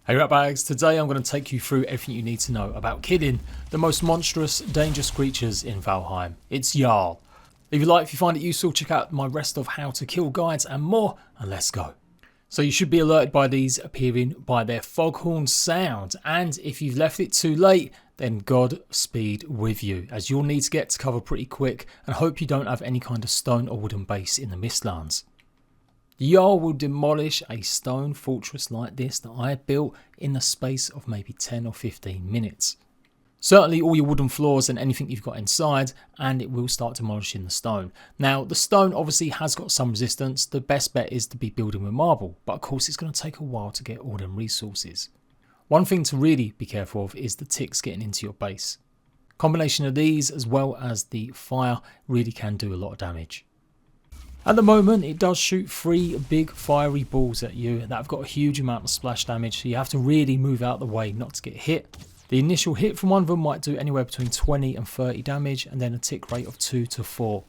Hey ratbags, today I'm going to take you through everything you need to know about killing the most monstrous, dangerous creatures in Valheim. It's JADE. Leave a like if you find it useful, check out my rest of how to kill guides and more, and let's go. So you should be alerted by these appearing by their foghorn sound, and if you've left it too late, then Godspeed with you, as you'll need to get to cover pretty quick and hope you don't have any kind of stone or wooden base in the Mistlands. The JADE will demolish a stone fortress like this that I built in the space of maybe 10 or 15 minutes. Certainly all your wooden floors and anything you've got inside, and it will start demolishing the stone. Now the stone obviously has got some resistance. The best bet is to be building with marble, but of course it's going to take a while to get all them resources. One thing to really be careful of is the ticks getting into your base. Combination of these as well as the fire really can do a lot of damage. At the moment it does shoot 3 big fiery balls at you that have got a huge amount of splash damage, so you have to really move out the way not to get hit. The initial hit from one of them might do anywhere between 20 and 30 damage, and then a tick rate of 2 to 4.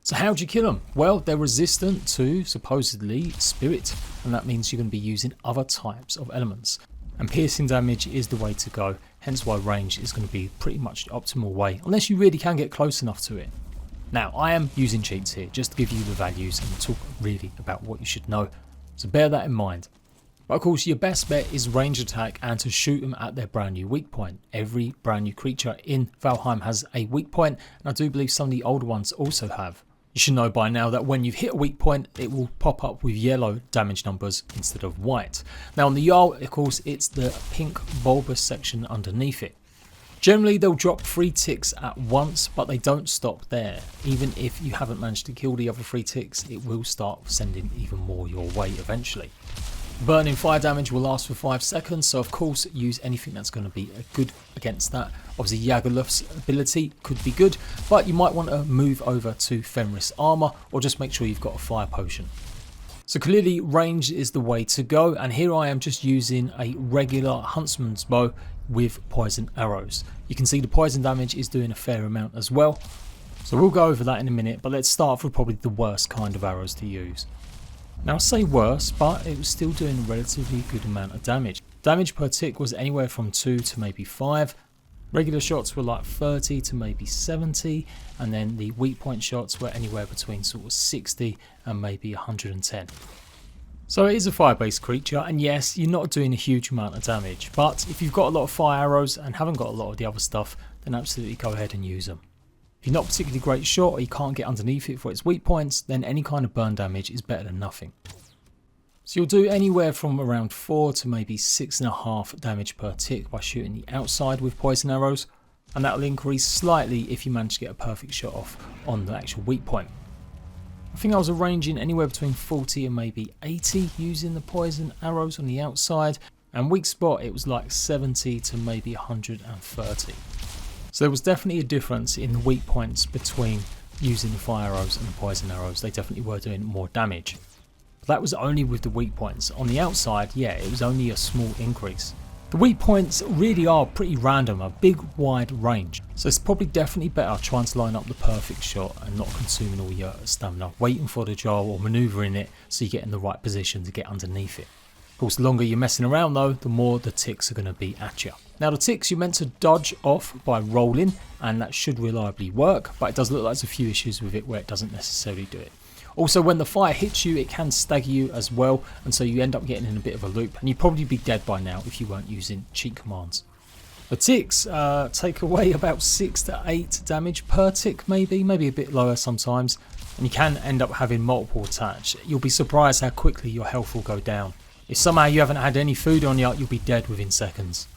So how do you kill them? Well, they're resistant to supposedly spirit, and that means you're going to be using other types of elements. And piercing damage is the way to go, hence why range is going to be pretty much the optimal way, unless you really can get close enough to it. Now, I am using cheats here just to give you the values and talk really about what you should know, so bear that in mind. But of course, your best bet is range attack and to shoot them at their brand new weak point. Every brand new creature in Valheim has a weak point, and I do believe some of the older ones also have. You should know by now that when you've hit a weak point, it will pop up with yellow damage numbers instead of white. Now on the JADE, of course, it's the pink bulbous section underneath it. Generally they'll drop 3 ticks at once, but they don't stop there. Even if you haven't managed to kill the other 3 ticks, it will start sending even more your way eventually. Burning fire damage will last for 5 seconds, so of course use anything that's going to be good against that. Obviously Yagaluf's ability could be good, but you might want to move over to Fenris armor, or just make sure you've got a fire potion. So clearly range is the way to go, and here I am just using a regular huntsman's bow with poison arrows. You can see the poison damage is doing a fair amount as well, so we'll go over that in a minute, but let's start with probably the worst kind of arrows to use. Now I say worse, but it was still doing a relatively good amount of damage. Damage per tick was anywhere from 2 to maybe 5. Regular shots were like 30 to maybe 70, and then the weak point shots were anywhere between sort of 60 and maybe 110. So it is a fire based creature, and yes, you're not doing a huge amount of damage, but if you've got a lot of fire arrows and haven't got a lot of the other stuff, then absolutely go ahead and use them. If you're not a particularly great shot or you can't get underneath it for its weak points, then any kind of burn damage is better than nothing. So you'll do anywhere from around 4 to maybe 6.5 damage per tick by shooting the outside with poison arrows, and that will increase slightly if you manage to get a perfect shot off on the actual weak point. I think I was arranging anywhere between 40 and maybe 80 using the poison arrows on the outside, and weak spot it was like 70 to maybe 130. So there was definitely a difference in the weak points between using the fire arrows and the poison arrows. They definitely were doing more damage. But that was only with the weak points. On the outside, yeah, it was only a small increase. The weak points really are pretty random, a big wide range. So it's probably definitely better trying to line up the perfect shot and not consuming all your stamina, waiting for the jar or manoeuvring it so you get in the right position to get underneath it. Of course, the longer you're messing around though, the more the ticks are going to be at you. Now the ticks you're meant to dodge off by rolling, and that should reliably work, but it does look like there's a few issues with it where it doesn't necessarily do it. Also, when the fire hits you, it can stagger you as well, and so you end up getting in a bit of a loop, and you'd probably be dead by now if you weren't using cheat commands. The ticks take away about 6 to 8 damage per tick, maybe a bit lower sometimes, and you can end up having multiple attached. You'll be surprised how quickly your health will go down. If somehow you haven't had any food on you, you'll be dead within seconds.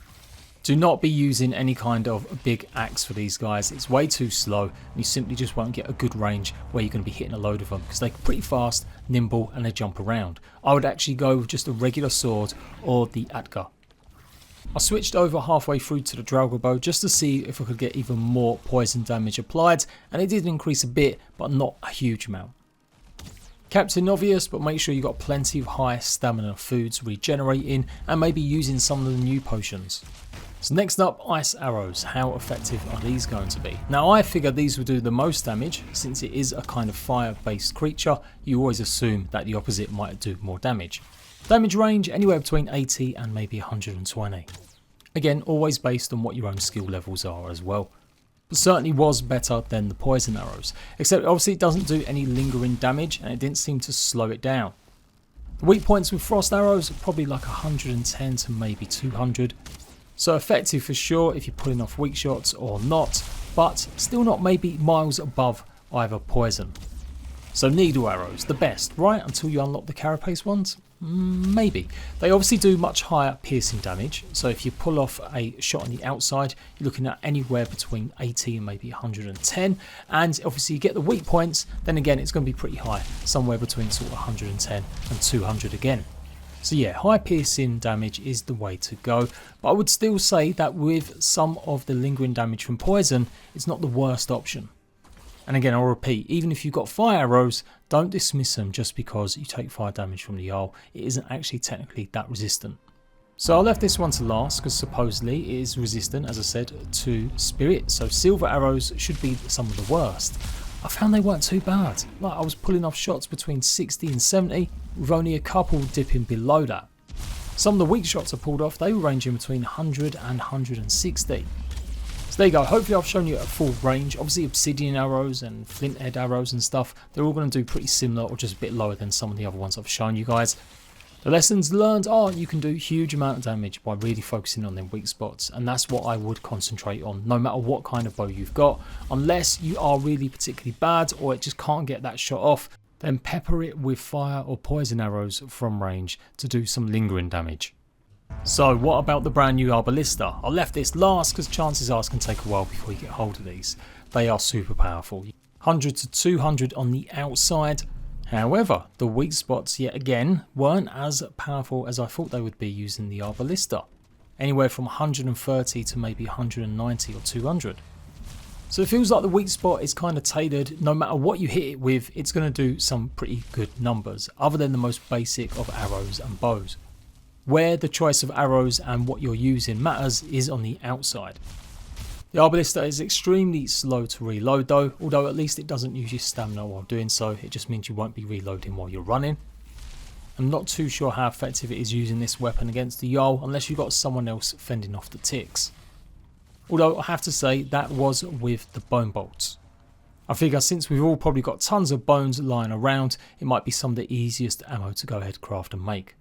Do not be using any kind of big axe for these guys. It's way too slow, and you simply just won't get a good range where you're going to be hitting a load of them, because they're pretty fast, nimble, and they jump around. I would actually go with just a regular sword or the Atga. I switched over halfway through to the Draugr bow just to see if I could get even more poison damage applied, and it did increase a bit, but not a huge amount. Captain Obvious, but make sure you've got plenty of high stamina foods regenerating, and maybe using some of the new potions. So next up, ice arrows. How effective are these going to be? Now I figure these will do the most damage. Since it is a kind of fire based creature, you always assume that the opposite might do more damage. Damage range anywhere between 80 and maybe 120. Again, always based on what your own skill levels are as well. But certainly was better than the poison arrows, except obviously it doesn't do any lingering damage and it didn't seem to slow it down. The weak points with frost arrows are probably like 110 to maybe 200. So effective for sure if you're pulling off weak shots or not, but still not maybe miles above either poison. So needle arrows, the best, right? Until you unlock the carapace ones? Maybe. They obviously do much higher piercing damage, so if you pull off a shot on the outside, you're looking at anywhere between 80 and maybe 110, and obviously you get the weak points, then again it's going to be pretty high, somewhere between sort of 110 and 200 again. So yeah, high piercing damage is the way to go, but I would still say that with some of the lingering damage from poison, it's not the worst option. And again, I'll repeat, even if you've got fire arrows, don't dismiss them just because you take fire damage from the Jarl. It isn't actually technically that resistant. So I left this one to last because supposedly it is resistant, as I said, to spirit. So silver arrows should be some of the worst. I found they weren't too bad. Like I was pulling off shots between 60 and 70 with only a couple dipping below that. Some of the weak shots I pulled off, they were ranging between 100 and 160. So there you go, hopefully I've shown you a full range. Obviously obsidian arrows and flint head arrows and stuff, they're all going to do pretty similar or just a bit lower than some of the other ones I've shown you guys. The lessons learned are you can do huge amount of damage by really focusing on them weak spots, and that's what I would concentrate on no matter what kind of bow you've got, unless you are really particularly bad or it just can't get that shot off, then pepper it with fire or poison arrows from range to do some lingering damage. So what about the brand new Arbalest? I left this last because chances are it's going to take a while before you get hold of these. They are super powerful. 100 to 200 on the outside. However, the weak spots yet again weren't as powerful as I thought they would be using the Arbalest. Anywhere from 130 to maybe 190 or 200. So it feels like the weak spot is kind of tailored. No matter what you hit it with, it's going to do some pretty good numbers, other than the most basic of arrows and bows. Where the choice of arrows and what you're using matters is on the outside. The Arbalest is extremely slow to reload though, although at least it doesn't use your stamina while doing so, it just means you won't be reloading while you're running. I'm not too sure how effective it is using this weapon against the Jarl unless you've got someone else fending off the ticks. Although I have to say that was with the bone bolts. I figure since we've all probably got tons of bones lying around, it might be some of the easiest ammo to go ahead craft and make.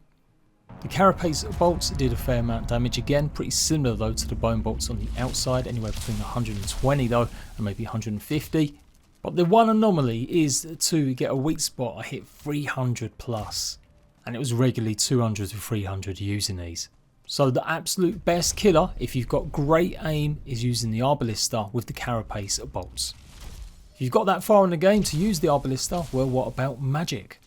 The carapace bolts did a fair amount of damage again, pretty similar though to the bone bolts on the outside, anywhere between 120 though and maybe 150. But the one anomaly is to get a weak spot I hit 300 plus, and it was regularly 200 to 300 using these. So the absolute best killer if you've got great aim is using the Arbalest with the carapace bolts. If you've got that far in the game to use the Arbalest, well, what about magic?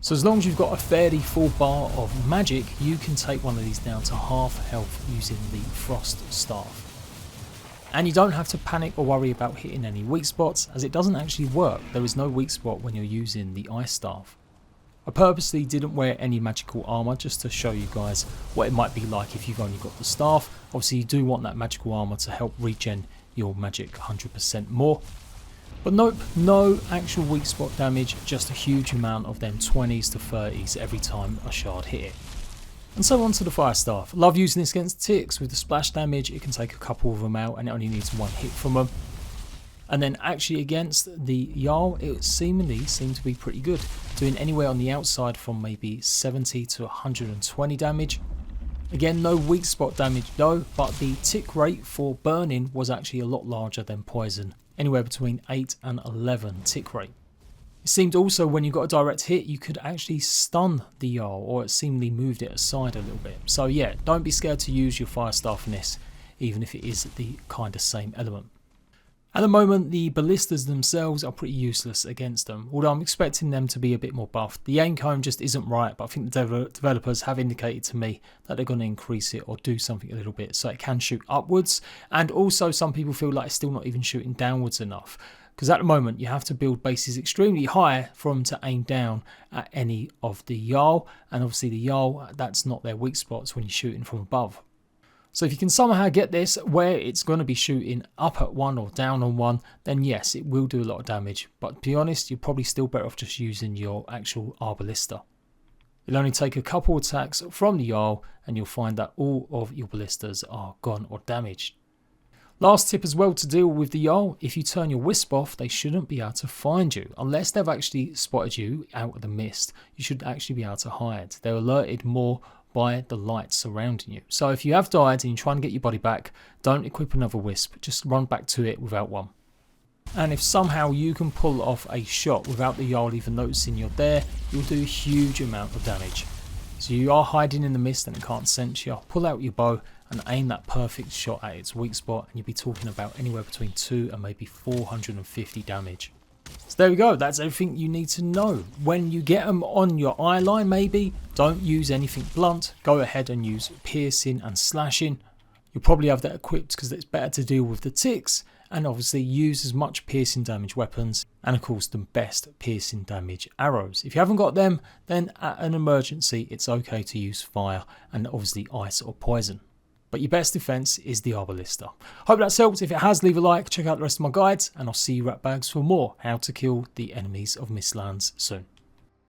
So as long as you've got a fairly full bar of magic, you can take one of these down to half health using the frost staff. And you don't have to panic or worry about hitting any weak spots, as it doesn't actually work. There is no weak spot when you're using the ice staff. I purposely didn't wear any magical armor just to show you guys what it might be like if you've only got the staff. Obviously you do want that magical armor to help regen your magic 100% more. But nope, no actual weak spot damage, just a huge amount of them 20s to 30s every time a shard hit it. And so on to the fire staff. Love using this against ticks. With the splash damage it can take a couple of them out and it only needs one hit from them. And then actually against the Jarl it seemingly seemed to be pretty good, doing anywhere on the outside from maybe 70 to 120 damage. Again, no weak spot damage though, but the tick rate for burning was actually a lot larger than poison. Anywhere between 8 and 11 tick rate. It seemed also when you got a direct hit you could actually stun the Jarl, or it seemingly moved it aside a little bit. So yeah, don't be scared to use your fire staff in this, even if it is the kind of same element. At the moment the ballistas themselves are pretty useless against them, although I'm expecting them to be a bit more buffed. The aim cone just isn't right, but I think the developers have indicated to me that they're going to increase it or do something a little bit so it can shoot upwards, and also some people feel like it's still not even shooting downwards enough, because at the moment you have to build bases extremely high for them to aim down at any of the Jarl, and obviously the Jarl, that's not their weak spots when you're shooting from above. So if you can somehow get this where it's going to be shooting up at one or down on one, then yes, it will do a lot of damage. But to be honest, you're probably still better off just using your actual Arbalest. It'll only take a couple attacks from the Jarl and you'll find that all of your ballistas are gone or damaged. Last tip as well to deal with the Jarl: if you turn your wisp off, they shouldn't be able to find you. Unless they've actually spotted you out of the mist, you should actually be able to hide. They're alerted more by the light surrounding you. So if you have died and you're trying to get your body back, don't equip another wisp, just run back to it without one. And if somehow you can pull off a shot without the Jarl even noticing you're there, you'll do a huge amount of damage. So you are hiding in the mist and it can't sense you, pull out your bow and aim that perfect shot at its weak spot, and you'll be talking about anywhere between 2 and maybe 450 damage. So there we go, that's everything you need to know. When you get them on your eye line, maybe don't use anything blunt, go ahead and use piercing and slashing. You'll probably have that equipped because it's better to deal with the ticks, and obviously use as much piercing damage weapons and of course the best piercing damage arrows. If you haven't got them, then at an emergency it's okay to use fire and obviously ice or poison. But your best defense is the Arbalest. Hope that's helped. If it has, leave a like, check out the rest of my guides, and I'll see you ratbags for more how to kill the enemies of Mistlands soon.